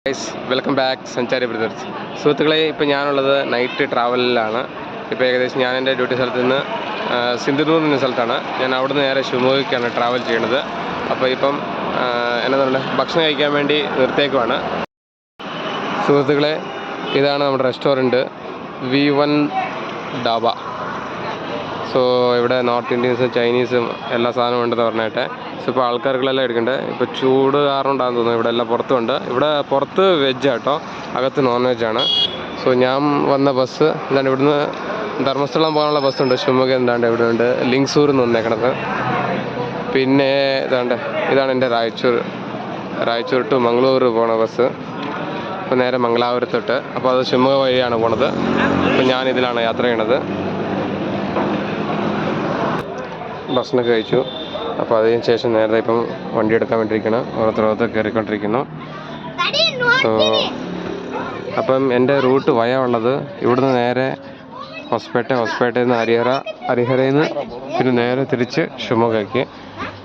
Guys welcome back സഞ്ചാരി brothers. സുഹൃത്തുക്കളെ, ഇപ്പോൾ ഞാനുള്ളത് നൈറ്റ് ട്രാവലിലാണ്. ഇപ്പോൾ ഏകദേശം ഞാൻ എൻ്റെ ഡ്യൂട്ടി സ്ഥലത്ത് നിന്ന് സിന്ധുദൂർ എന്ന സ്ഥലത്താണ്. ഞാൻ അവിടെ നിന്ന് നേരെ ഷിമോഗയ്ക്കാണ് ട്രാവൽ ചെയ്യുന്നത്. അപ്പോൾ ഇപ്പം എന്താ പറയുക, ഭക്ഷണം കഴിക്കാൻ വേണ്ടി നിർത്തിയേക്കുവാണ്. സുഹൃത്തുക്കളെ, ഇതാണ് നമ്മുടെ റെസ്റ്റോറൻറ്റ് V1 ഡാബ. സോ ഇവിടെ നോർത്ത് ഇന്ത്യൻസും ചൈനീസും എല്ലാ സാധനവും ഉണ്ടെന്ന് പറഞ്ഞിട്ട്. സോ ഇപ്പോൾ ആൾക്കാർക്കെല്ലാം എടുക്കണ്ടേ. ഇപ്പോൾ ചൂട് കാരണം ഉണ്ടാകുന്ന തോന്നുന്നു. ഇവിടെ എല്ലാം പുറത്തുണ്ട്. ഇവിടെ പുറത്ത് വെജ് കേട്ടോ, അകത്ത് നോൺ വെജാണ്. സോ ഞാൻ വന്ന ബസ് എന്താണ്, ഇവിടുന്ന് ധർമ്മസ്ഥലം പോകാനുള്ള ബസ്സുണ്ട്. ഷിമോഗ എന്താണ്ട് ഇവിടെ ഉണ്ട്, ലിങ്സൂർ എന്ന് വന്നേക്കണത്. പിന്നെ ഇതാണ് എൻ്റെ രായച്ചൂർ ടു മംഗളൂർ പോണ ബസ്. ഇപ്പോൾ നേരെ മംഗലാപുരത്തോട്ട്. അപ്പോൾ അത് ഷിമോഗ വഴിയാണ് പോണത്. അപ്പോൾ ഞാനിതിലാണ് യാത്ര ചെയ്യണത്. ഭക്ഷണമൊക്കെ കഴിച്ചു. അപ്പോൾ അതിന് ശേഷം നേരത്തെ ഇപ്പം വണ്ടി എടുക്കാൻ വേണ്ടിയിരിക്കണം. ഓരോരുത്തർ കയറിക്കൊണ്ടിരിക്കുന്നു. സോ അപ്പം എൻ്റെ റൂട്ട് ഉള്ളത് ഇവിടുന്ന് നേരെ ഹൊസ്പേട്ടയിൽ നിന്ന് ഹരിഹരയിൽ നിന്ന് പിന്നെ നേരെ തിരിച്ച് ഷിമോഗയ്ക്ക്.